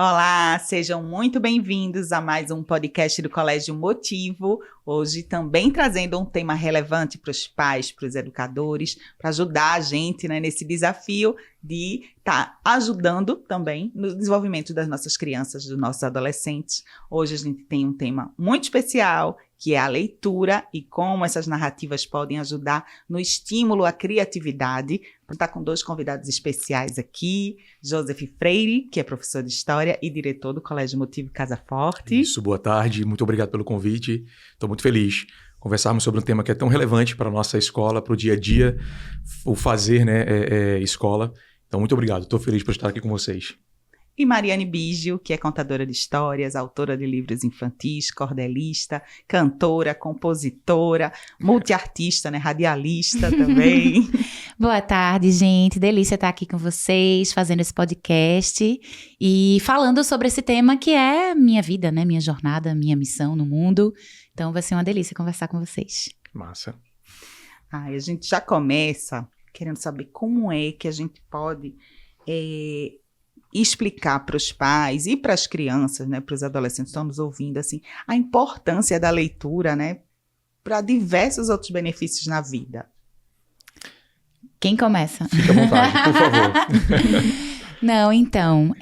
Olá, sejam muito bem-vindos a mais um podcast do Colégio Motivo. Hoje também trazendo um tema relevante para os pais, para os educadores, para ajudar a gente, nesse desafio de estar ajudando também no desenvolvimento das nossas crianças, dos nossos adolescentes. Hoje a gente tem um tema muito especial, que é a leitura e como essas narrativas podem ajudar no estímulo à criatividade. Vou estar com dois convidados especiais aqui, Joseph Freire, que é professor de História e diretor do Colégio Motivo Casa Forte. Isso, boa tarde, muito obrigado pelo convite. Estou muito feliz conversarmos sobre um tema que é tão relevante para a nossa escola, para o dia a dia, o fazer, escola. Então, muito obrigado, estou feliz por estar aqui com vocês. E Mariane Biggio, que é contadora de histórias, autora de livros infantis, cordelista, cantora, compositora, multiartista, radialista também. Boa tarde, gente. Delícia estar aqui com vocês, fazendo esse podcast e falando sobre esse tema que é minha vida, minha jornada, minha missão no mundo. Então vai ser uma delícia conversar com vocês. Massa. A gente já começa querendo saber como é que a gente pode explicar para os pais e para as crianças, para os adolescentes que estão nos ouvindo, assim, a importância da leitura, para diversos outros benefícios na vida. Quem começa? Fica à vontade, por favor. Não, então,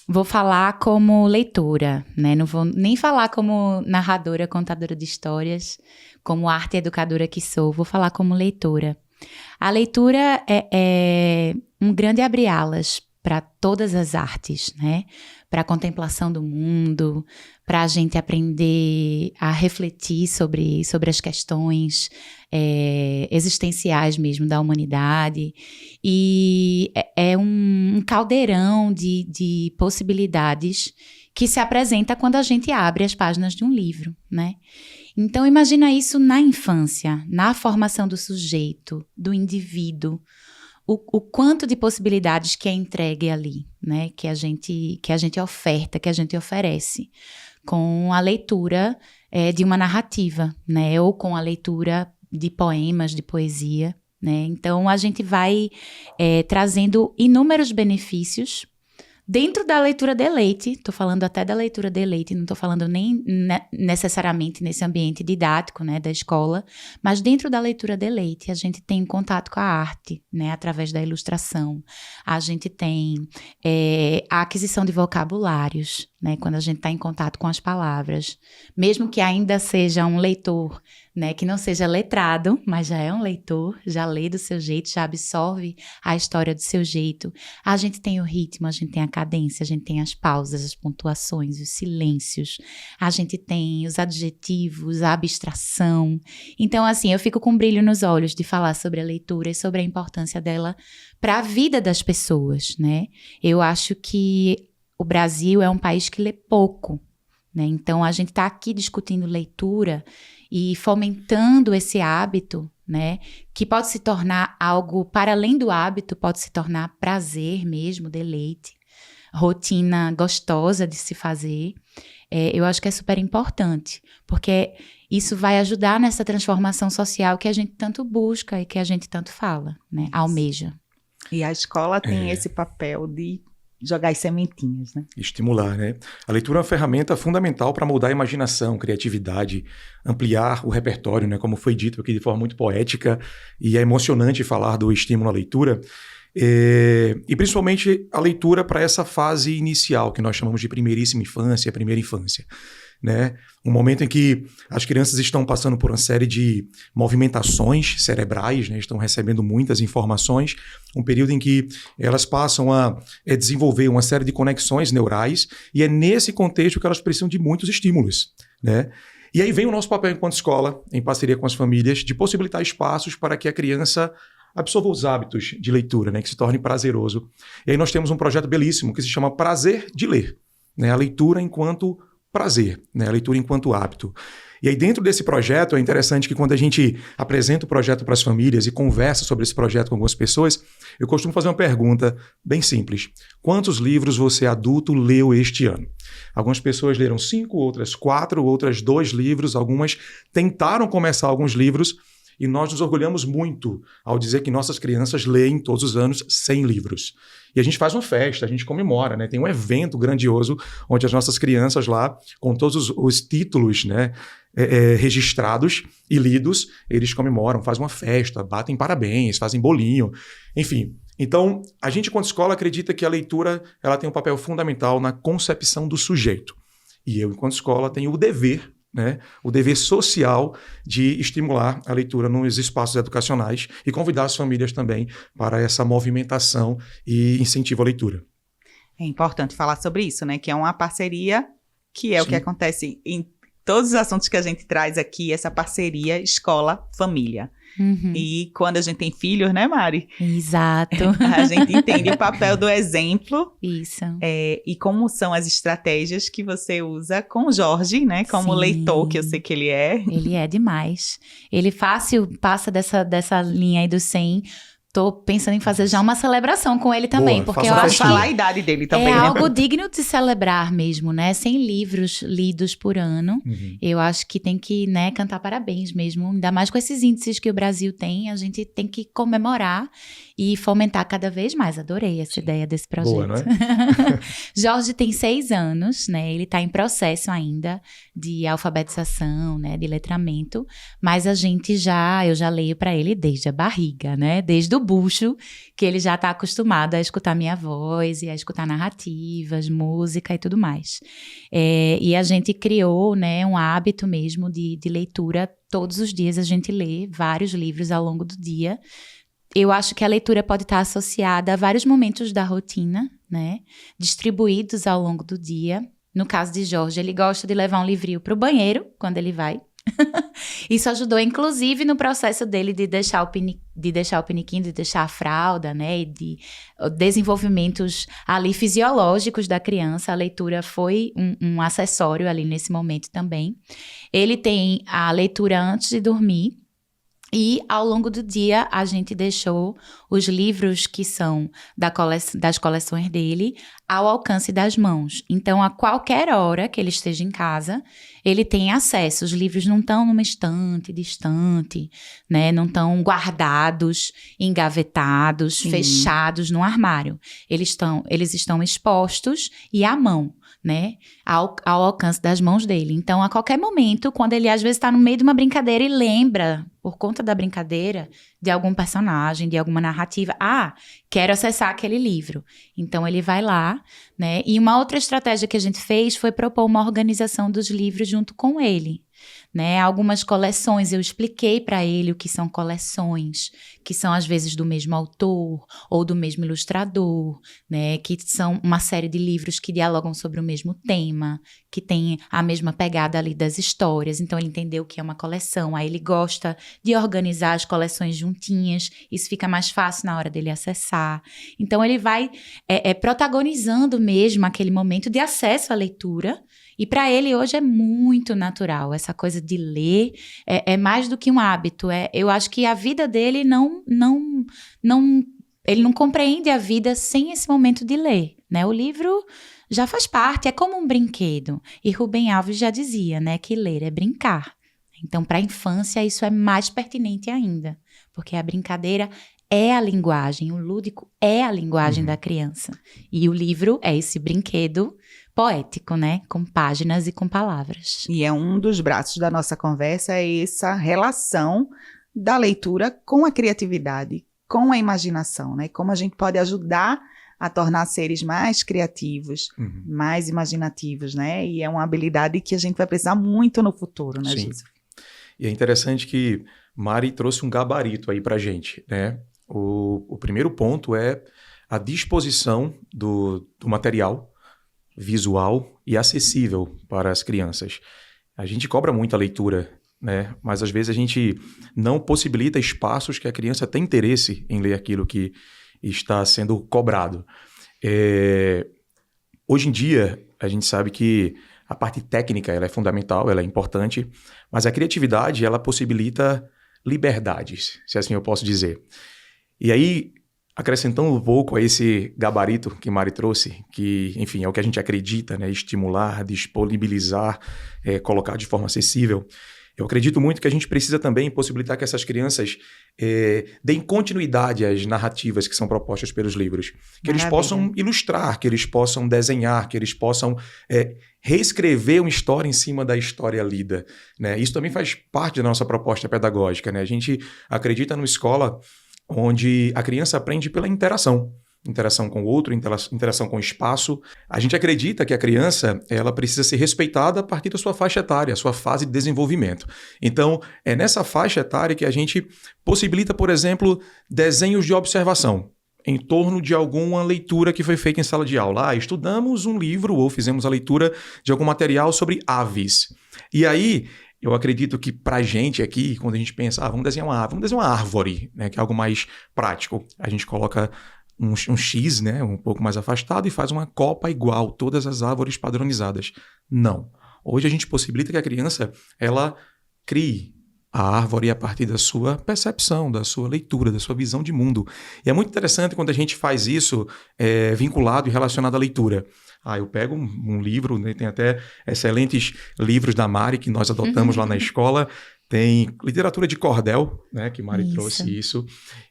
vou falar como leitora, Não vou nem falar como narradora, contadora de histórias, como arte educadora que sou, vou falar como leitora. A leitura é um grande abre-alas para todas as artes, para a contemplação do mundo, para a gente aprender a refletir sobre as questões existenciais mesmo da humanidade. E é um caldeirão de possibilidades que se apresenta quando a gente abre as páginas de um livro, Então, imagina isso na infância, na formação do sujeito, do indivíduo, o quanto de possibilidades que é entregue ali, que a gente oferta, que a gente oferece com a leitura de uma narrativa, ou com a leitura de poemas, de poesia, Então, a gente vai trazendo inúmeros benefícios dentro da leitura de leite. Estou falando até da leitura de leite, não estou falando nem necessariamente nesse ambiente didático, da escola, mas dentro da leitura de leite a gente tem contato com a arte, através da ilustração. A gente tem a aquisição de vocabulários, quando a gente está em contato com as palavras. Mesmo que ainda seja um leitor, que não seja letrado, mas já é um leitor, já lê do seu jeito, já absorve a história do seu jeito. A gente tem o ritmo, a gente tem a cadência, a gente tem as pausas, as pontuações, os silêncios, a gente tem os adjetivos, a abstração. Então, assim, eu fico com um brilho nos olhos de falar sobre a leitura e sobre a importância dela para a vida das pessoas, Eu acho que o Brasil é um país que lê pouco, Então, a gente está aqui discutindo leitura e fomentando esse hábito, que pode se tornar algo para além do hábito, pode se tornar prazer mesmo, deleite, rotina gostosa de se fazer. Eu acho que é super importante, porque isso vai ajudar nessa transformação social que a gente tanto busca e que a gente tanto fala, almeja. E a escola tem esse papel de jogar as sementinhas, Estimular, A leitura é uma ferramenta fundamental para moldar a imaginação, criatividade, ampliar o repertório, Como foi dito aqui de forma muito poética, e é emocionante falar do estímulo à leitura, e principalmente a leitura para essa fase inicial, que nós chamamos de primeiríssima infância, primeira infância. Um momento em que as crianças estão passando por uma série de movimentações cerebrais, estão recebendo muitas informações, um período em que elas passam a desenvolver uma série de conexões neurais, e é nesse contexto que elas precisam de muitos estímulos, E aí vem o nosso papel enquanto escola, em parceria com as famílias, de possibilitar espaços para que a criança absorva os hábitos de leitura, que se torne prazeroso. E aí nós temos um projeto belíssimo que se chama Prazer de Ler, a leitura enquanto prazer, a leitura enquanto hábito. E aí dentro desse projeto é interessante que quando a gente apresenta o projeto para as famílias e conversa sobre esse projeto com algumas pessoas, eu costumo fazer uma pergunta bem simples. Quantos livros você adulto leu este ano? Algumas pessoas leram 5, outras 4, outras 2 livros, algumas tentaram começar alguns livros, E nós nos orgulhamos muito ao dizer que nossas crianças leem todos os anos 100 livros. E a gente faz uma festa, a gente comemora, né? Tem um evento grandioso onde as nossas crianças lá, com todos os títulos, né, registrados e lidos, eles comemoram, fazem uma festa, batem parabéns, fazem bolinho, enfim. Então, a gente, enquanto escola, acredita que a leitura ela tem um papel fundamental na concepção do sujeito. E eu, enquanto escola, tenho o dever, né, o dever social de estimular a leitura nos espaços educacionais e convidar as famílias também para essa movimentação e incentivo à leitura. É importante falar sobre isso, né? Que é uma parceria, que é Sim. o que acontece em todos os assuntos que a gente traz aqui, essa parceria escola-família. Uhum. E quando a gente tem filhos, né, Mari? Exato. A gente entende o papel do exemplo Isso. e como são as estratégias que você usa com o Jorge, né? Como Sim. leitor, que eu sei que ele é. Ele é demais. Ele fácil passa dessa linha aí do 100. Tô pensando em fazer já uma celebração com ele também, Boa, porque faça eu uma acho Pode festinha. falar a que idade dele também, é né? algo digno de celebrar mesmo, né? 100 livros lidos por ano. Uhum. Eu acho que tem que, né, cantar parabéns mesmo. Ainda mais com esses índices que o Brasil tem, a gente tem que comemorar e fomentar cada vez mais. Adorei essa ideia desse projeto. Boa, não é? Jorge tem 6 anos, né? Ele está em processo ainda de alfabetização, né? De letramento. Mas eu já leio para ele desde a barriga, né? Desde o bucho, que ele já está acostumado a escutar minha voz e a escutar narrativas, música e tudo mais. E a gente criou, né, um hábito mesmo de leitura. Todos os dias a gente lê vários livros ao longo do dia. Eu acho que a leitura pode estar associada a vários momentos da rotina, né, distribuídos ao longo do dia. No caso de Jorge, ele gosta de levar um livrinho para o banheiro quando ele vai. Isso ajudou, inclusive, no processo dele de deixar o piniquinho, de deixar a fralda, né? E de desenvolvimentos ali fisiológicos da criança. A leitura foi um acessório ali nesse momento também. Ele tem a leitura antes de dormir. E, ao longo do dia, a gente deixou os livros que são das coleções dele ao alcance das mãos. Então, a qualquer hora que ele esteja em casa, ele tem acesso. Os livros não estão numa estante distante, né? Não estão guardados, engavetados, Sim. fechados no armário. Eles estão expostos e à mão, né, ao alcance das mãos dele. Então, a qualquer momento, quando ele às vezes está no meio de uma brincadeira e lembra, por conta da brincadeira, de algum personagem, de alguma narrativa, quero acessar aquele livro. Então, ele vai lá, né, e uma outra estratégia que a gente fez foi propor uma organização dos livros junto com ele, né, algumas coleções, eu expliquei para ele o que são coleções, que são às vezes do mesmo autor ou do mesmo ilustrador, né, que são uma série de livros que dialogam sobre o mesmo tema, que tem a mesma pegada ali das histórias. Então ele entendeu o que é uma coleção, aí ele gosta de organizar as coleções juntinhas, isso fica mais fácil na hora dele acessar. Então ele vai protagonizando mesmo aquele momento de acesso à leitura. E para ele hoje é muito natural, essa coisa de ler é mais do que um hábito. Eu acho que a vida dele ele não compreende a vida sem esse momento de ler, né? O livro já faz parte, é como um brinquedo. E Rubem Alves já dizia, né, que ler é brincar. Então, para a infância, isso é mais pertinente ainda, porque a brincadeira é a linguagem, o lúdico é a linguagem da criança. E o livro é esse brinquedo poético, né? Com páginas e com palavras. E é um dos braços da nossa conversa, é essa relação da leitura com a criatividade, com a imaginação, né? Como a gente pode ajudar a tornar seres mais criativos, mais imaginativos, né? E é uma habilidade que a gente vai precisar muito no futuro, né, Sim. Jesus? E é interessante que Mari trouxe um gabarito aí pra gente, né? O primeiro ponto é a disposição do material visual e acessível para as crianças. A gente cobra muito a leitura, né? Mas às vezes a gente não possibilita espaços que a criança tem interesse em ler aquilo que está sendo cobrado. Hoje em dia, a gente sabe que a parte técnica ela é fundamental, ela é importante, mas a criatividade ela possibilita liberdades, se assim eu posso dizer. E aí, acrescentando um pouco a esse gabarito que Mari trouxe, que, enfim, é o que a gente acredita, né? Estimular, disponibilizar, colocar de forma acessível. Eu acredito muito que a gente precisa também possibilitar que essas crianças deem continuidade às narrativas que são propostas pelos livros. Que eles possam ilustrar, que eles possam desenhar, que eles possam reescrever uma história em cima da história lida, né? Isso também faz parte da nossa proposta pedagógica, né? A gente acredita numa escola onde a criança aprende pela interação com o outro, interação com o espaço. A gente acredita que a criança ela precisa ser respeitada a partir da sua faixa etária, a sua fase de desenvolvimento. Então, é nessa faixa etária que a gente possibilita, por exemplo, desenhos de observação em torno de alguma leitura que foi feita em sala de aula. Estudamos um livro ou fizemos a leitura de algum material sobre aves. E aí, eu acredito que pra gente aqui, quando a gente pensa, vamos desenhar uma ave, vamos desenhar uma árvore, né, que é algo mais prático. A gente coloca um X, né, um pouco mais afastado, e faz uma copa igual, todas as árvores padronizadas. Não. Hoje a gente possibilita que a criança ela crie a árvore a partir da sua percepção, da sua leitura, da sua visão de mundo. E é muito interessante quando a gente faz isso vinculado e relacionado à leitura. Eu pego um livro, né, tem até excelentes livros da Mari que nós adotamos lá na escola. Tem literatura de cordel, né, que Mari trouxe isso.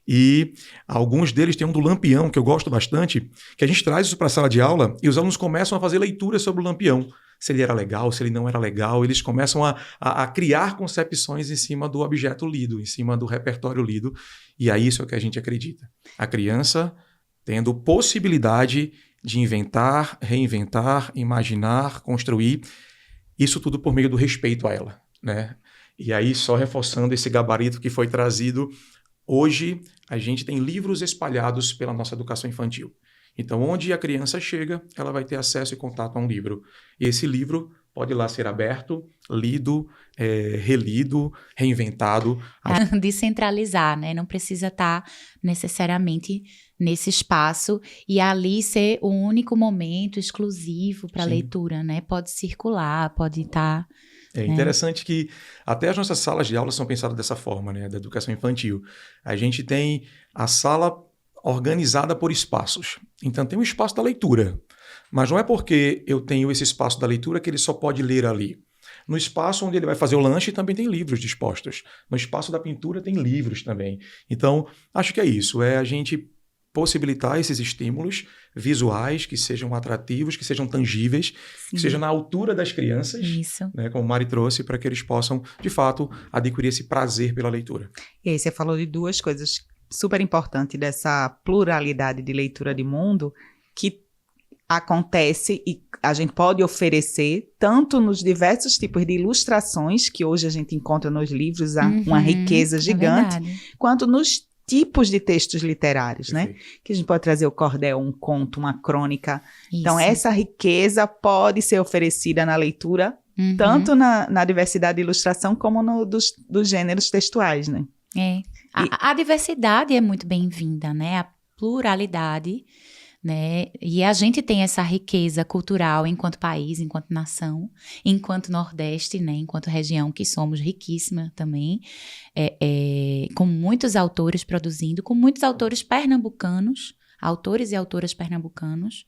E alguns deles tem um do Lampião, que eu gosto bastante, que a gente traz isso para a sala de aula e os alunos começam a fazer leituras sobre o Lampião. Se ele era legal, se ele não era legal, eles começam a criar concepções em cima do objeto lido, em cima do repertório lido. E é isso que a gente acredita. A criança tendo possibilidade de inventar, reinventar, imaginar, construir, isso tudo por meio do respeito a ela, né? E aí, só reforçando esse gabarito que foi trazido, hoje a gente tem livros espalhados pela nossa educação infantil. Então, onde a criança chega, ela vai ter acesso e contato a um livro. E esse livro pode lá ser aberto, lido, relido, reinventado. Descentralizar, né? Não precisa estar necessariamente nesse espaço e ali ser o único momento exclusivo para leitura, né? Pode circular, pode estar... É interessante que até as nossas salas de aula são pensadas dessa forma, né, da educação infantil. A gente tem a sala organizada por espaços. Então tem o espaço da leitura, mas não é porque eu tenho esse espaço da leitura que ele só pode ler ali. No espaço onde ele vai fazer o lanche também tem livros dispostos. No espaço da pintura tem livros também. Então, acho que é isso, é a gente possibilitar esses estímulos visuais que sejam atrativos, que sejam tangíveis, que sejam na altura das crianças, né, como o Mari trouxe, para que eles possam, de fato, adquirir esse prazer pela leitura. E aí você falou de duas coisas super importantes dessa pluralidade de leitura de mundo que acontece e a gente pode oferecer tanto nos diversos tipos de ilustrações que hoje a gente encontra nos livros, uma riqueza gigante, quanto nos tipos de textos literários, né? Que a gente pode trazer o cordel, um conto, uma crônica. Então, essa riqueza pode ser oferecida na leitura, tanto na diversidade de ilustração, como dos gêneros textuais, né? A diversidade é muito bem-vinda, né? A pluralidade, né? E a gente tem essa riqueza cultural enquanto país, enquanto nação, enquanto Nordeste, né? Enquanto região que somos riquíssima também, com muitos autores produzindo, com muitos autores pernambucanos, autores e autoras pernambucanos,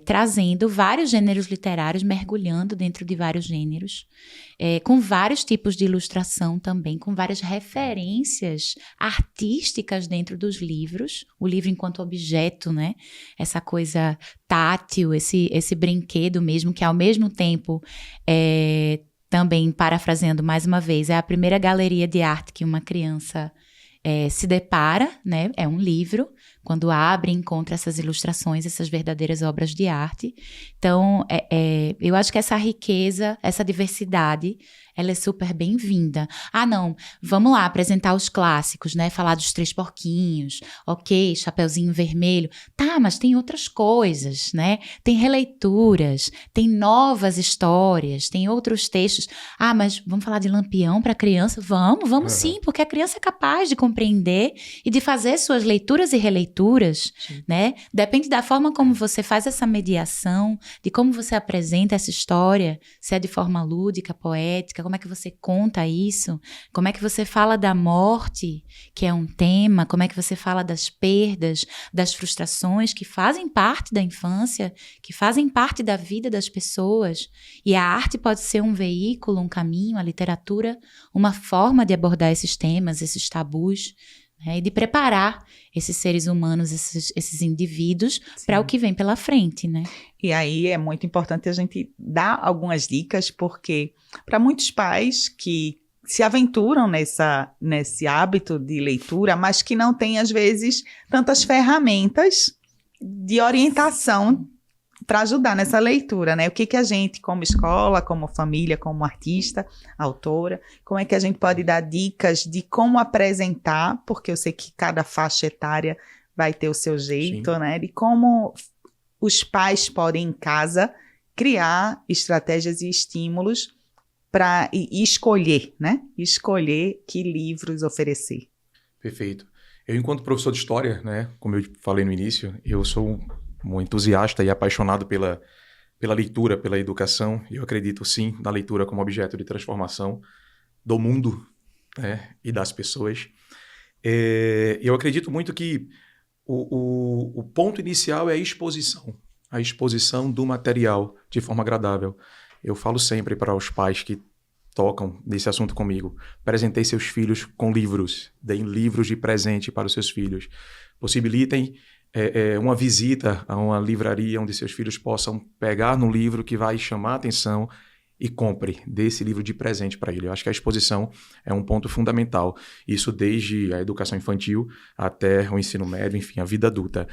trazendo vários gêneros literários, mergulhando dentro de vários gêneros, com vários tipos de ilustração também, com várias referências artísticas dentro dos livros, o livro enquanto objeto, né? Essa coisa tátil, esse brinquedo mesmo, que ao mesmo tempo também, parafraseando mais uma vez, é a primeira galeria de arte que uma criança se depara, né? É um livro, quando abre, encontra essas ilustrações, essas verdadeiras obras de arte. Então, eu acho que essa riqueza, essa diversidade, ela é super bem-vinda. Não, vamos lá apresentar os clássicos, né? Falar dos Três Porquinhos, ok, Chapeuzinho Vermelho. Tá, mas tem outras coisas, né? Tem releituras, tem novas histórias, tem outros textos. Mas vamos falar de Lampião para criança? Vamos sim, porque a criança é capaz de compreender e de fazer suas leituras e releituras, né? Depende da forma como você faz essa mediação, de como você apresenta essa história, se é de forma lúdica, poética, prática, como é que você conta isso, como é que você fala da morte, que é um tema, como é que você fala das perdas, das frustrações que fazem parte da infância, que fazem parte da vida das pessoas. E a arte pode ser um veículo, um caminho, a literatura, uma forma de abordar esses temas, esses tabus, né, e de preparar esses seres humanos, esses indivíduos, para o que vem pela frente, né? E aí é muito importante a gente dar algumas dicas, porque para muitos pais que se aventuram nesse hábito de leitura, mas que não têm, às vezes, tantas ferramentas de orientação para ajudar nessa leitura, né? O que a gente, como escola, como família, como artista, autora, como é que a gente pode dar dicas de como apresentar, porque eu sei que cada faixa etária vai ter o seu jeito, né? De como os pais podem, em casa, criar estratégias e estímulos para escolher, né? Escolher que livros oferecer. Perfeito. Eu, enquanto professor de história, né? Como eu falei no início, eu sou um entusiasta e apaixonado pela leitura, pela educação. E eu acredito, sim, na leitura como objeto de transformação do mundo, né, e das pessoas. Eu acredito muito que o ponto inicial é a exposição do material de forma agradável. Eu falo sempre para os pais que tocam nesse assunto comigo: apresentei seus filhos com livros, deem livros de presente para os seus filhos, possibilitem uma visita a uma livraria onde seus filhos possam pegar no livro que vai chamar a atenção e compre, dê esse livro de presente para ele. Eu acho que a exposição é um ponto fundamental. Isso desde a educação infantil até o ensino médio, enfim, a vida adulta.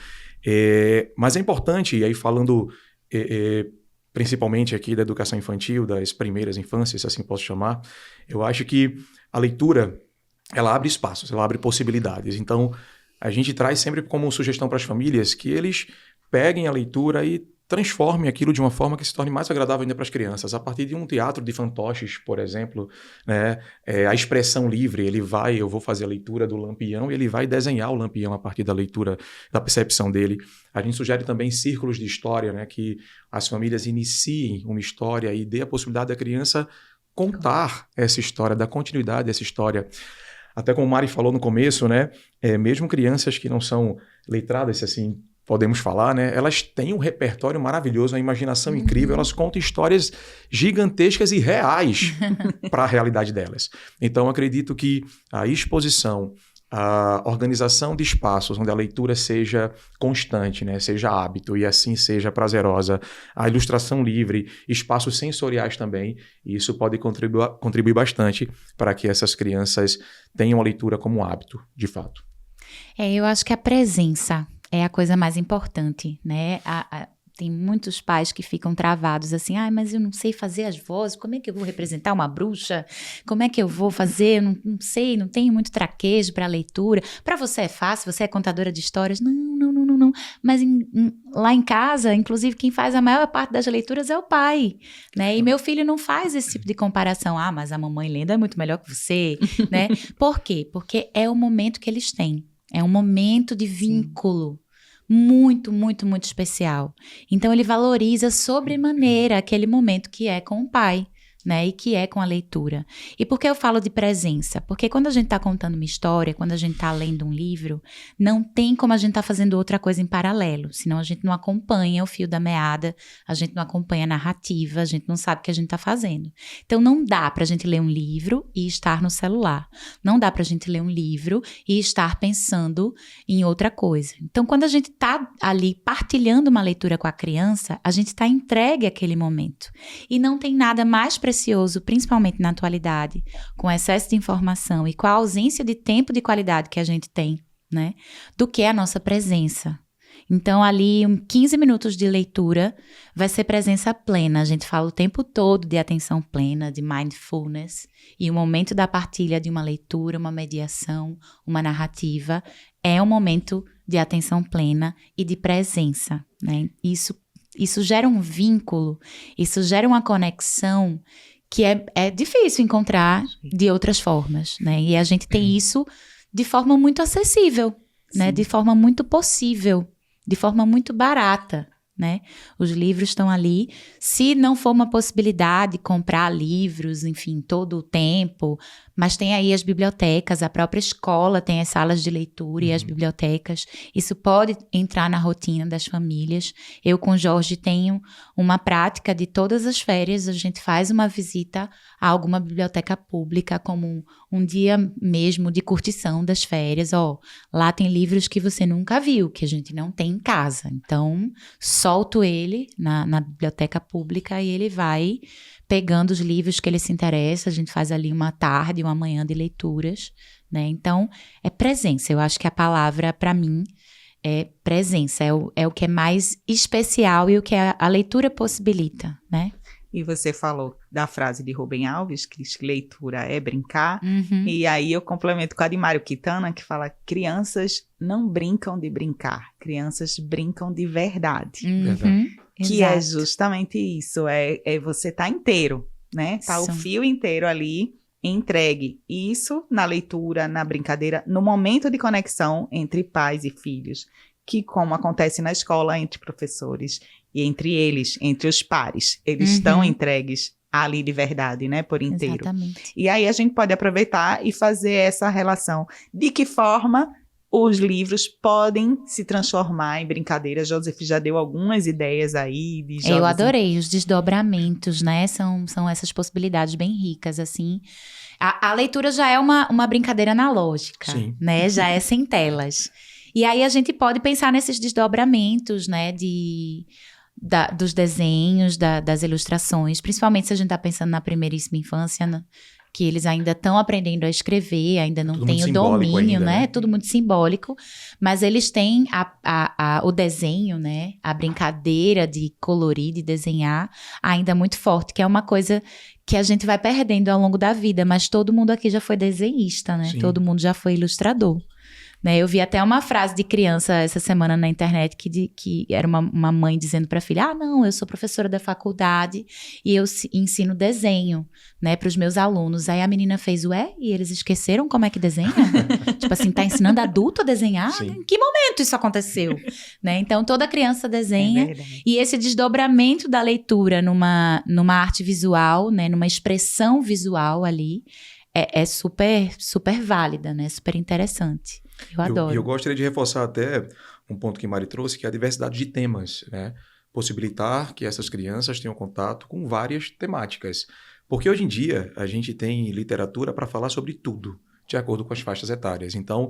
Mas é importante, e aí falando principalmente aqui da educação infantil, das primeiras infâncias, se assim posso chamar, eu acho que a leitura, ela abre espaços, ela abre possibilidades. Então, a gente traz sempre como sugestão para as famílias que eles peguem a leitura e transformem aquilo de uma forma que se torne mais agradável ainda para as crianças. A partir de um teatro de fantoches, por exemplo, né, a expressão livre, eu vou fazer a leitura do Lampião e ele vai desenhar o Lampião a partir da leitura, da percepção dele. A gente sugere também círculos de história, né, que as famílias iniciem uma história e dê a possibilidade da criança contar essa história, dar continuidade a essa história. Até como o Mari falou no começo, né, mesmo crianças que não são letradas, se assim podemos falar, né, elas têm um repertório maravilhoso, uma imaginação incrível, elas contam histórias gigantescas e reais para a realidade delas. Então, acredito que a exposição, a organização de espaços onde a leitura seja constante, né, seja hábito e assim seja prazerosa, a ilustração livre, espaços sensoriais também, isso pode contribuir bastante para que essas crianças tenham a leitura como um hábito, de fato. Eu acho que a presença é a coisa mais importante, né? Tem muitos pais que ficam travados assim, mas eu não sei fazer as vozes, como é que eu vou representar uma bruxa? Como é que eu vou fazer? Eu não sei, não tenho muito traquejo para leitura. Para você é fácil, você é contadora de histórias? Não. Mas lá em casa, inclusive, quem faz a maior parte das leituras é o pai, né? E meu filho não faz esse tipo de comparação. Mas a mamãe lendo é muito melhor que você, né? Por quê? Porque é o momento que eles têm. É um momento de vínculo muito, muito, muito especial. Então, ele valoriza sobremaneira aquele momento que é com o pai, né? E que é com a leitura. E por que eu falo de presença? Porque quando a gente está contando uma história, quando a gente está lendo um livro, não tem como a gente estar fazendo outra coisa em paralelo, senão a gente não acompanha o fio da meada, a gente não acompanha a narrativa, a gente não sabe o que a gente está fazendo. Então, não dá para a gente ler um livro e estar no celular. Não dá para a gente ler um livro e estar pensando em outra coisa. Então, quando a gente está ali partilhando uma leitura com a criança, a gente está entregue àquele momento. E não tem nada mais precioso, principalmente na atualidade, com o excesso de informação e com a ausência de tempo de qualidade que a gente tem, né, do que a nossa presença. Então, ali, 15 minutos de leitura vai ser presença plena. A gente fala o tempo todo de atenção plena, de mindfulness, e o momento da partilha de uma leitura, uma mediação, uma narrativa, é um momento de atenção plena e de presença, né? Isso gera um vínculo, isso gera uma conexão que é difícil encontrar de outras formas, né? E a gente tem isso de forma muito acessível, né? De forma muito possível, de forma muito barata, né? Os livros estão ali. Se não for uma possibilidade comprar livros, enfim, todo o tempo, mas tem aí as bibliotecas, a própria escola tem as salas de leitura e as bibliotecas. Isso pode entrar na rotina das famílias. Eu com o Jorge tenho uma prática de todas as férias, a gente faz uma visita a alguma biblioteca pública, como um dia mesmo de curtição das férias. Lá tem livros que você nunca viu, que a gente não tem em casa. Então, solto ele na biblioteca pública e ele vai pegando os livros que ele se interessa. A gente faz ali uma tarde, uma manhã de leituras, né? Então, é presença. Eu acho que a palavra, para mim, é presença. É o que é mais especial e o que a leitura possibilita, né? E você falou da frase de Rubem Alves, que diz que leitura é brincar. E aí eu complemento com a de Mário Quintana, que fala: crianças não brincam de brincar, crianças brincam de verdade. Que Exato. é justamente isso, é você tá inteiro, né? Tá o fio inteiro ali entregue. Isso na leitura, na brincadeira, no momento de conexão entre pais e filhos, que como acontece na escola entre professores e entre eles, entre os pares, eles estão entregues ali de verdade, né, por inteiro. Exatamente. E aí a gente pode aproveitar e fazer essa relação. De que forma os livros podem se transformar em brincadeiras? Joseph já deu algumas ideias aí de jogos. Eu adorei os desdobramentos, né? São essas possibilidades bem ricas, assim. A leitura já é uma brincadeira analógica, Sim. né? Já é sem telas. E aí a gente pode pensar nesses desdobramentos, né? Dos desenhos, das ilustrações, principalmente se a gente está pensando na primeiríssima infância, né? Que eles ainda estão aprendendo a escrever, ainda não têm o domínio, ainda, né? Tudo muito simbólico, mas eles têm o desenho, né? A brincadeira de colorir, de desenhar, ainda muito forte, que é uma coisa que a gente vai perdendo ao longo da vida, mas todo mundo aqui já foi desenhista, né? Sim. Todo mundo já foi ilustrador. Né, eu vi até uma frase de criança essa semana na internet que era uma mãe dizendo para a filha: não, eu sou professora da faculdade e eu ensino desenho, né, para os meus alunos. Aí a menina fez: ué, e eles esqueceram como é que desenha? Tipo assim, tá ensinando adulto a desenhar? Sim. Em que momento isso aconteceu? Né? Então toda criança desenha. É verdade. E esse desdobramento da leitura numa arte visual, né, numa expressão visual ali, é super, super válida, né, super interessante. Eu adoro. Eu gostaria de reforçar até um ponto que Mari trouxe, que é a diversidade de temas, né? Possibilitar que essas crianças tenham contato com várias temáticas. Porque hoje em dia a gente tem literatura para falar sobre tudo, de acordo com as faixas etárias. Então,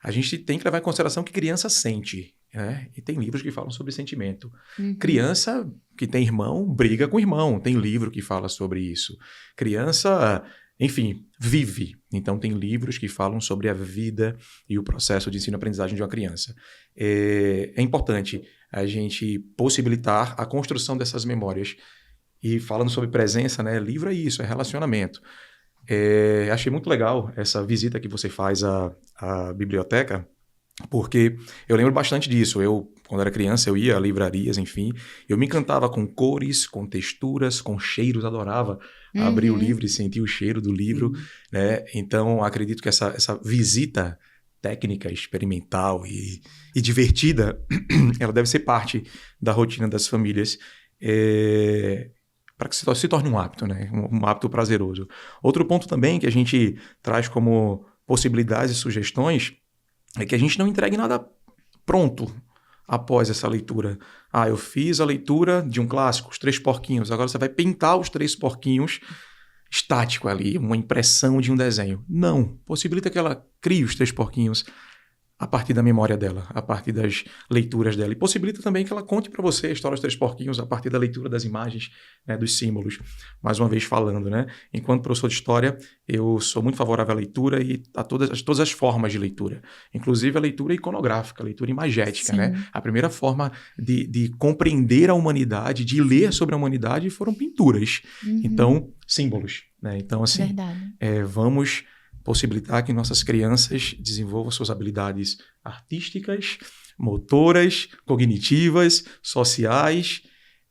a gente tem que levar em consideração que criança sente, né? E tem livros que falam sobre sentimento. Criança que tem irmão, briga com irmão. Tem livro que fala sobre isso. Criança, enfim, vive. Então, tem livros que falam sobre a vida e o processo de ensino-aprendizagem de uma criança. É importante a gente possibilitar a construção dessas memórias. E falando sobre presença, né? Livro é isso, é relacionamento. Achei muito legal essa visita que você faz à biblioteca, porque eu lembro bastante disso. Quando era criança, eu ia a livrarias, enfim. Eu me encantava com cores, com texturas, com cheiros, adorava abrir o livro e sentir o cheiro do livro, né? Então, acredito que essa visita técnica, experimental e divertida, ela deve ser parte da rotina das famílias, para que se torne um hábito, né? Um hábito prazeroso. Outro ponto também que a gente traz como possibilidades e sugestões é que a gente não entregue nada pronto após essa leitura. Eu fiz a leitura de um clássico, Os Três Porquinhos, agora você vai pintar os Três Porquinhos estático ali, uma impressão de um desenho. Não, possibilita que ela crie os Três Porquinhos a partir da memória dela, a partir das leituras dela. E possibilita também que ela conte para você a história dos Três Porquinhos a partir da leitura das imagens, né, dos símbolos. Mais uma vez falando, né? Enquanto professor de história, eu sou muito favorável à leitura e a todas as formas de leitura. Inclusive a leitura iconográfica, a leitura imagética, né? A primeira forma de compreender a humanidade, de ler sobre a humanidade, foram pinturas. Então, símbolos, né? Então, assim, vamos possibilitar que nossas crianças desenvolvam suas habilidades artísticas, motoras, cognitivas, sociais,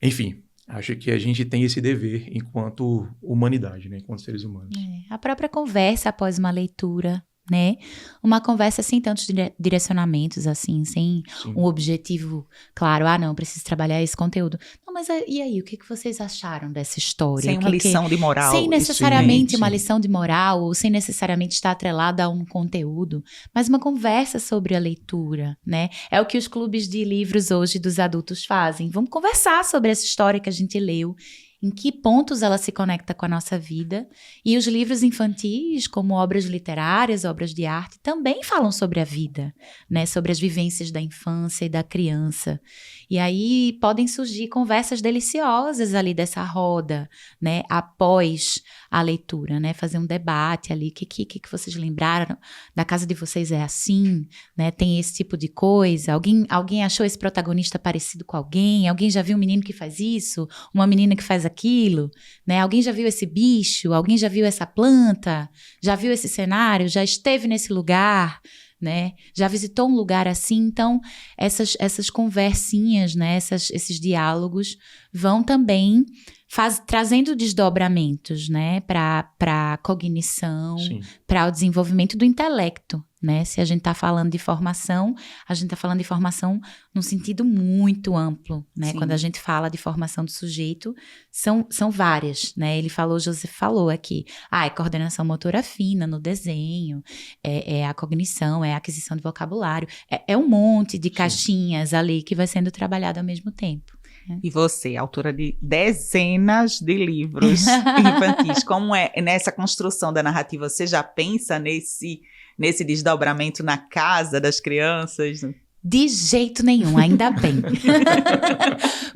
enfim. Acho que a gente tem esse dever enquanto humanidade, né? Enquanto seres humanos. A própria conversa após uma leitura, né? Uma conversa sem tantos direcionamentos, assim, sem um objetivo claro. Não, eu preciso trabalhar esse conteúdo. Não, mas e aí, o que vocês acharam dessa história? Sem uma lição de moral. Sem necessariamente uma lição de moral, ou sem necessariamente estar atrelada a um conteúdo, mas uma conversa sobre a leitura, né? É o que os clubes de livros hoje dos adultos fazem. Vamos conversar sobre essa história que a gente leu, em que pontos ela se conecta com a nossa vida. E os livros infantis, como obras literárias, obras de arte, também falam sobre a vida, né? Sobre as vivências da infância e da criança. E aí podem surgir conversas deliciosas ali dessa roda, né? Após a leitura, né? Fazer um debate ali. O que vocês lembraram? Da casa de vocês é assim, né? Tem esse tipo de coisa? Alguém achou esse protagonista parecido com alguém? Alguém já viu um menino que faz isso? Uma menina que faz aquilo, né? Alguém já viu esse bicho? Alguém já viu essa planta? Já viu esse cenário? Já esteve nesse lugar, né? Já visitou um lugar assim? Então, essas conversinhas, né? Esses diálogos vão também trazendo desdobramentos, né? Para a cognição, para o desenvolvimento do intelecto, né? Se a gente está falando de formação, a gente está falando de formação num sentido muito amplo, né? Quando a gente fala de formação do sujeito, são várias, né? José falou aqui, é coordenação motora fina no desenho, é a cognição, é a aquisição de vocabulário, é um monte de caixinhas ali que vai sendo trabalhado ao mesmo tempo. E você, autora de dezenas de livros infantis, como é nessa construção da narrativa? Você já pensa nesse desdobramento na casa das crianças? De jeito nenhum, ainda bem.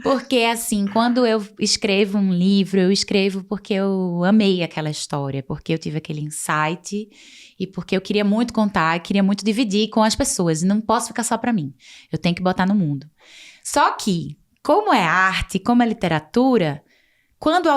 Porque, assim, quando eu escrevo um livro, eu escrevo porque eu amei aquela história, porque eu tive aquele insight e porque eu queria muito contar, queria muito dividir com as pessoas. E não posso ficar só para mim. Eu tenho que botar no mundo. Só que, como é arte, como é literatura, quando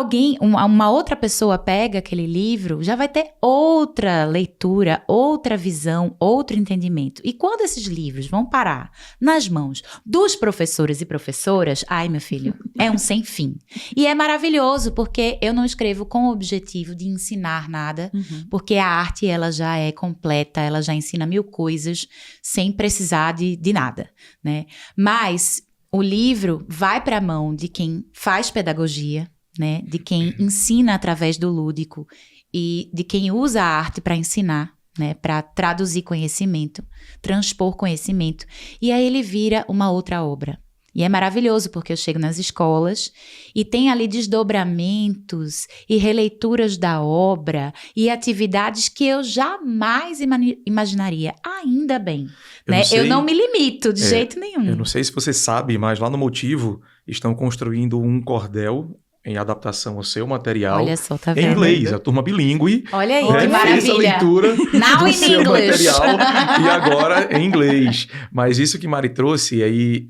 uma outra pessoa pega aquele livro, já vai ter outra leitura, outra visão, outro entendimento. E quando esses livros vão parar nas mãos dos professores e professoras, meu filho, é um sem fim. E é maravilhoso, porque eu não escrevo com o objetivo de ensinar nada, porque a arte, ela já é completa, ela já ensina 1000 coisas sem precisar de nada, né? Mas o livro vai para a mão de quem faz pedagogia, né? De quem ensina através do lúdico e de quem usa a arte para ensinar, né? Para traduzir conhecimento, transpor conhecimento. E aí ele vira uma outra obra. E é maravilhoso, porque eu chego nas escolas e tem ali desdobramentos e releituras da obra e atividades que eu jamais imaginaria. Ainda bem, né? Eu não me limito de jeito nenhum. Eu não sei se você sabe, mas lá no Motivo estão construindo um cordel em adaptação ao seu material. Olha só, tá vendo? Em inglês, a turma bilíngue. Olha aí, né, que maravilha. fez a leitura Now do in seu English. material e agora em inglês. Mas isso que Mari trouxe, e aí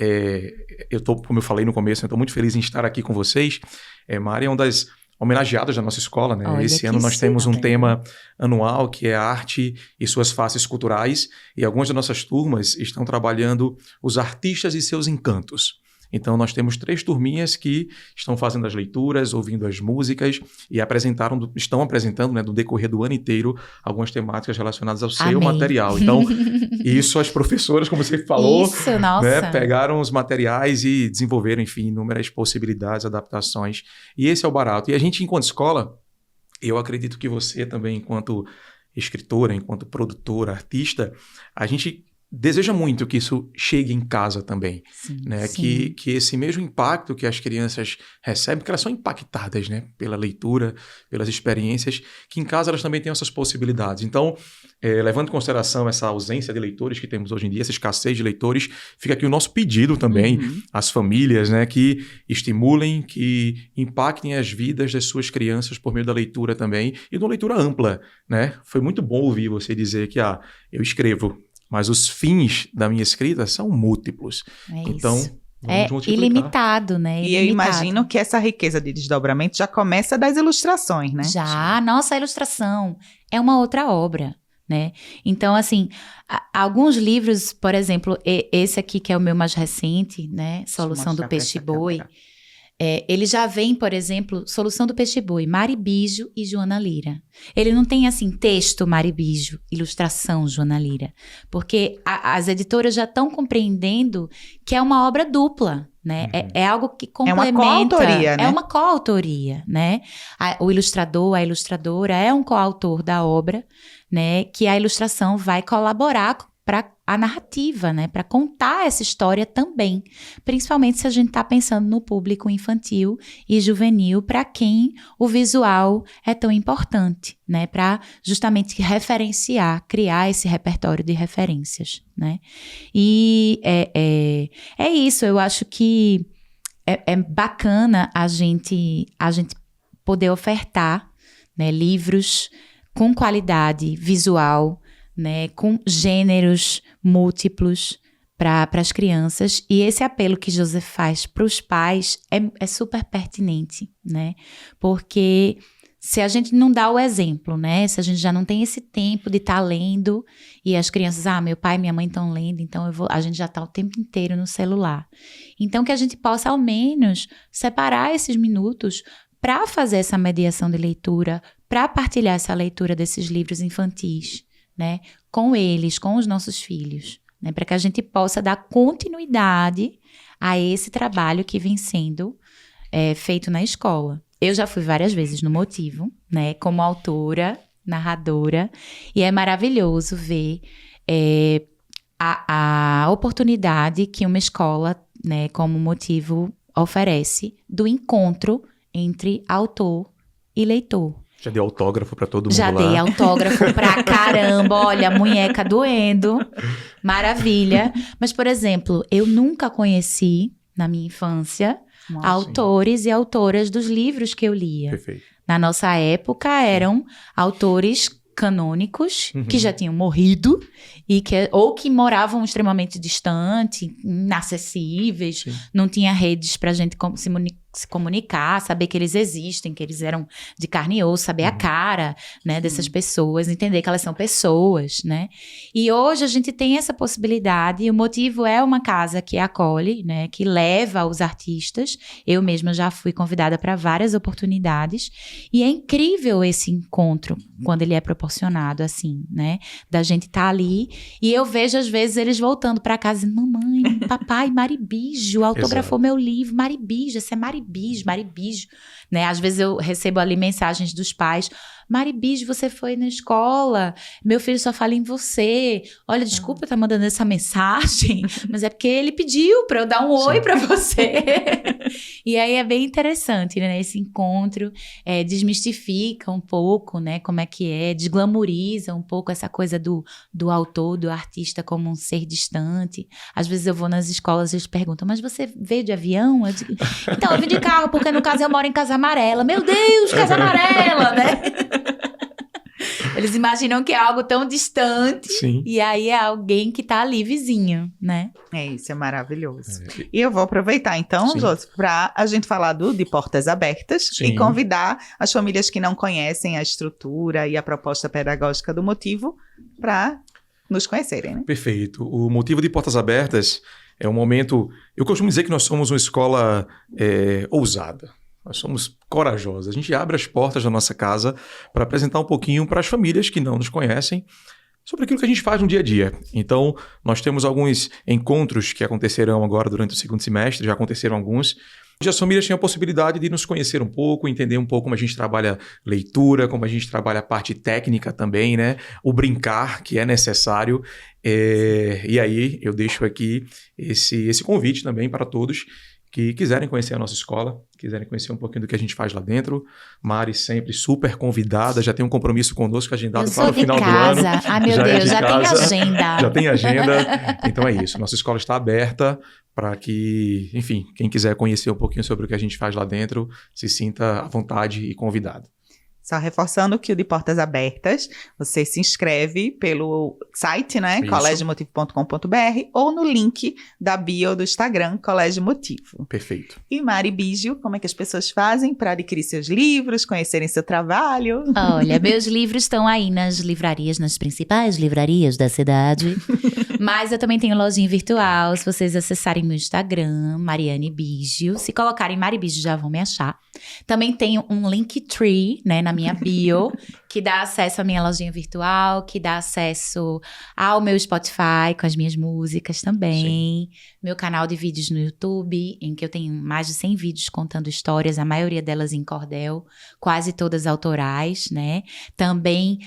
como eu falei no começo, eu estou muito feliz em estar aqui com vocês. Mari é uma das homenageadas da nossa escola, né? Olha, esse ano nós temos um tema anual que é a arte e suas faces culturais, e algumas das nossas turmas estão trabalhando os artistas e seus encantos. Então, nós temos 3 turminhas que estão fazendo as leituras, ouvindo as músicas e estão apresentando, né, no decorrer do ano inteiro, algumas temáticas relacionadas ao seu material. Então, isso as professoras, como você falou, isso, nossa. Né, pegaram os materiais e desenvolveram, enfim, inúmeras possibilidades, adaptações. E esse é o barato. E a gente, enquanto escola, eu acredito que você também, enquanto escritora, enquanto produtora, artista, a gente deseja muito que isso chegue em casa também, sim, né? Sim. Que esse mesmo impacto que as crianças recebem, porque elas são impactadas, né? Pela leitura, pelas experiências, que em casa elas também têm essas possibilidades. Então, levando em consideração essa ausência de leitores que temos hoje em dia, essa escassez de leitores, fica aqui o nosso pedido também às famílias, né? Que estimulem, que impactem as vidas das suas crianças por meio da leitura também, e de uma leitura ampla, né? Foi muito bom ouvir você dizer que, eu escrevo, mas os fins da minha escrita são múltiplos. Então, vamos multiplicar. Ilimitado, né? E eu imagino que essa riqueza de desdobramento já começa das ilustrações, né? Já, nossa, a ilustração é uma outra obra, né? Então, assim, alguns livros, por exemplo, esse aqui que é o meu mais recente, né? Solução do Peixe-Boi. Ele já vem, por exemplo, Solução do Peixe-Boi, Maribijo e Joana Lira. Ele não tem, assim, texto Maribijo, ilustração Joana Lira. Porque as editoras já estão compreendendo que é uma obra dupla, né? É algo que complementa. É uma coautoria, né? É uma coautoria, né? O ilustrador, a ilustradora é um coautor da obra, né? Que a ilustração vai colaborar para a narrativa, né? Para contar essa história também. Principalmente se a gente está pensando no público infantil e juvenil, para quem o visual é tão importante, né? Para justamente referenciar, criar esse repertório de referências, né? E é isso, eu acho que é bacana a gente poder ofertar, né, livros com qualidade visual, né, com gêneros múltiplos para as crianças. E esse apelo que Joseph faz para os pais é super pertinente, né? Porque se a gente não dá o exemplo, né? Se a gente já não tem esse tempo de estar lendo e as crianças, meu pai e minha mãe estão lendo, então a gente já está o tempo inteiro no celular. Então que a gente possa ao menos separar esses minutos para fazer essa mediação de leitura, para partilhar essa leitura desses livros infantis, né, com eles, com os nossos filhos, né, para que a gente possa dar continuidade a esse trabalho que vem sendo feito na escola. Eu já fui várias vezes no Motivo, né, como autora, narradora, e é maravilhoso ver a oportunidade que uma escola, né, como Motivo oferece do encontro entre autor e leitor. Já deu autógrafo pra todo mundo Já lá? dei autógrafo pra caramba. Olha, a munheca doendo. Maravilha. Mas, por exemplo, eu nunca conheci, na minha infância, autores e autoras dos livros que eu lia. Perfeito. Na nossa época, eram autores canônicos que já tinham morrido ou que moravam extremamente distante, inacessíveis. Sim. Não tinha redes pra gente se comunicar, saber que eles existem, que eles eram de carne e osso, saber a cara, né, dessas pessoas, entender que elas são pessoas, né? E hoje a gente tem essa possibilidade, e o Motivo é uma casa que acolhe, né, que leva os artistas. Eu mesma já fui convidada para várias oportunidades, e é incrível esse encontro quando ele é proporcionado assim, né? Da gente estar ali, e eu vejo às vezes eles voltando para casa, mamãe, papai, Maribijo autografou meu livro, Maribijo, esse é Maribijo, né? Às vezes eu recebo ali mensagens dos pais, Maribijo, você foi na escola, meu filho só fala em você, olha, desculpa estar mandando essa mensagem, mas é porque ele pediu para eu dar um oi para você. E aí é bem interessante, né? Esse encontro desmistifica um pouco, né? Como é que desglamoriza um pouco essa coisa do autor, do artista como um ser distante. Às vezes eu vou nas escolas e eles perguntam, mas você veio de avião? Eu digo, então, eu vim de carro, porque no caso eu moro em Casa Amarela. Meu Deus, Casa Amarela, né? Eles imaginam que é algo tão distante. Sim. E aí é alguém que tá ali vizinho, né? Isso é maravilhoso. E eu vou aproveitar então, José, para a gente falar de Portas Abertas e convidar as famílias que não conhecem a estrutura e a proposta pedagógica do Motivo para nos conhecerem, né? Perfeito. O Motivo de Portas Abertas é um momento... Eu costumo dizer que nós somos uma escola ousada. Nós somos corajosos. A gente abre as portas da nossa casa para apresentar um pouquinho para as famílias que não nos conhecem sobre aquilo que a gente faz no dia a dia. Então, nós temos alguns encontros que acontecerão agora durante o segundo semestre, já aconteceram alguns, onde as famílias têm a possibilidade de nos conhecer um pouco, entender um pouco como a gente trabalha leitura, como a gente trabalha a parte técnica também, né? O brincar, que é necessário. E aí, eu deixo aqui esse convite também para todos que quiserem conhecer a nossa escola, quiserem conhecer um pouquinho do que a gente faz lá dentro. Mari sempre super convidada, já tem um compromisso conosco agendado para o final do ano. Ai, meu Deus, já tem agenda. Já tem agenda. Então é isso, nossa escola está aberta para que, enfim, quem quiser conhecer um pouquinho sobre o que a gente faz lá dentro, se sinta à vontade e convidado. Só reforçando que o de Portas Abertas, você se inscreve pelo site, né? Isso. colégiomotivo.com.br ou no link da bio do Instagram, Colégio Motivo. Perfeito. E Mari Biggio, como é que as pessoas fazem para adquirir seus livros, conhecerem seu trabalho? Olha, meus livros estão aí nas livrarias, nas principais livrarias da cidade. Mas eu também tenho lojinha virtual. Se vocês acessarem meu Instagram, Mariane Biggio, se colocarem Mari Biggio já vão me achar. Também tenho um Linktree, né, na minha bio, que dá acesso à minha lojinha virtual, que dá acesso ao meu Spotify com as minhas músicas também. Sim. Meu canal de vídeos no YouTube, em que eu tenho mais de 100 vídeos contando histórias, a maioria delas em cordel, quase todas autorais, né? Também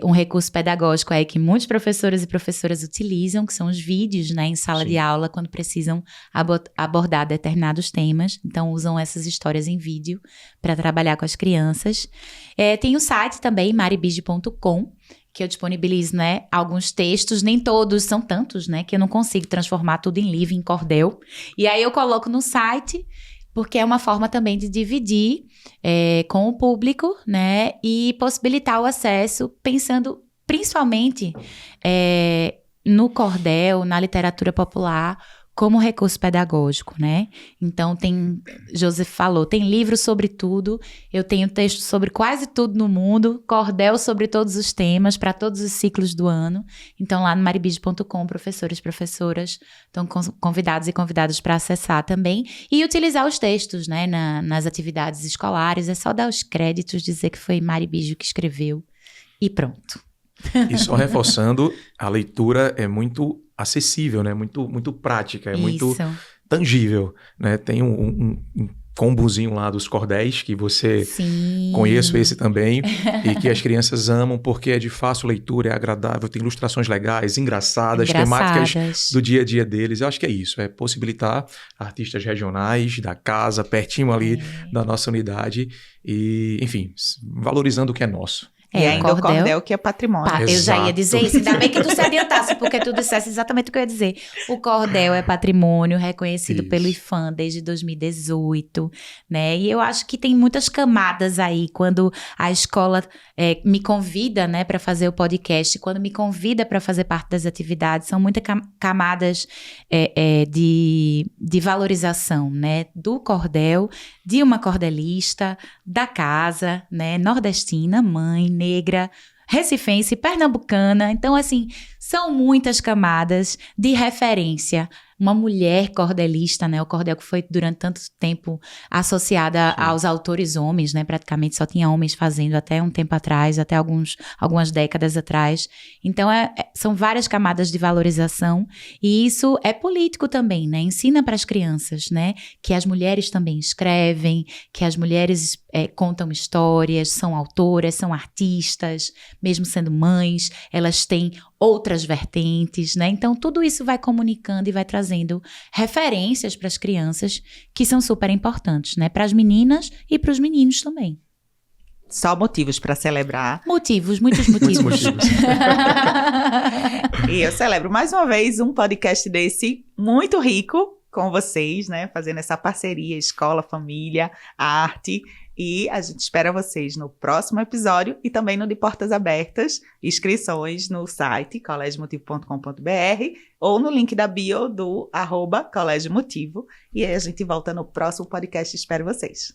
um recurso pedagógico aí que muitos professores e professoras utilizam, que são os vídeos, né, em sala de aula, quando precisam abordar determinados temas. Então, usam essas histórias em vídeo para trabalhar com as crianças. Tem o site também, maribiggio.com, que eu disponibilizo, né, alguns textos, nem todos, são tantos, né, que eu não consigo transformar tudo em livro, em cordel. E aí eu coloco no site, porque é uma forma também de dividir com o público, né, e possibilitar o acesso, pensando principalmente no cordel, na literatura popular, como recurso pedagógico, né? Então, Joseph falou, tem livro sobre tudo, eu tenho texto sobre quase tudo no mundo, cordel sobre todos os temas, para todos os ciclos do ano. Então, lá no maribiggio.com, professores e professoras estão convidados e convidadas para acessar também e utilizar os textos, né, nas atividades escolares. É só dar os créditos, dizer que foi Mari Biggio que escreveu e pronto. E só reforçando, a leitura é muito acessível, né? Muito, muito prática, é muito tangível, né? Tem um combozinho lá dos cordéis que você... Sim. Conheço esse também, e que as crianças amam porque é de fácil leitura, é agradável, tem ilustrações legais, engraçadas, temáticas do dia a dia deles. Eu acho que é isso, é possibilitar artistas regionais da casa, pertinho ali da nossa unidade e, enfim, valorizando o que é nosso. E ainda o cordel que é patrimônio. Eu já ia dizer isso, ainda bem que tu se adiantasse, porque tu dissesse exatamente o que eu ia dizer. O cordel é patrimônio reconhecido pelo IFAM desde 2018, né? E eu acho que tem muitas camadas aí, quando a escola me convida, né, para fazer o podcast, quando me convida para fazer parte das atividades, são muitas camadas de valorização, né? Do cordel, de uma cordelista, da casa, né? Nordestina, mãe, negra, recifense, pernambucana. Então, assim, são muitas camadas de referência. Uma mulher cordelista, né? O cordel que foi durante tanto tempo associada aos autores homens, né? Praticamente só tinha homens fazendo até um tempo atrás, até algumas décadas atrás. Então, são várias camadas de valorização e isso é político também, né? Ensina para as crianças, né? Que as mulheres também escrevem, que as mulheres contam histórias, são autoras, são artistas, mesmo sendo mães, elas têm outras vertentes, né? Então, tudo isso vai comunicando e vai trazendo referências para as crianças que são super importantes, né? Para as meninas e para os meninos também. Só motivos para celebrar. Muitos motivos. Muitos motivos. E eu celebro mais uma vez um podcast desse muito rico com vocês, né? Fazendo essa parceria escola, família, arte. E a gente espera vocês no próximo episódio e também no de Portas Abertas, inscrições no site colégiomotivo.com.br ou no link da bio do @colégiomotivo. E aí a gente volta no próximo podcast, espero vocês.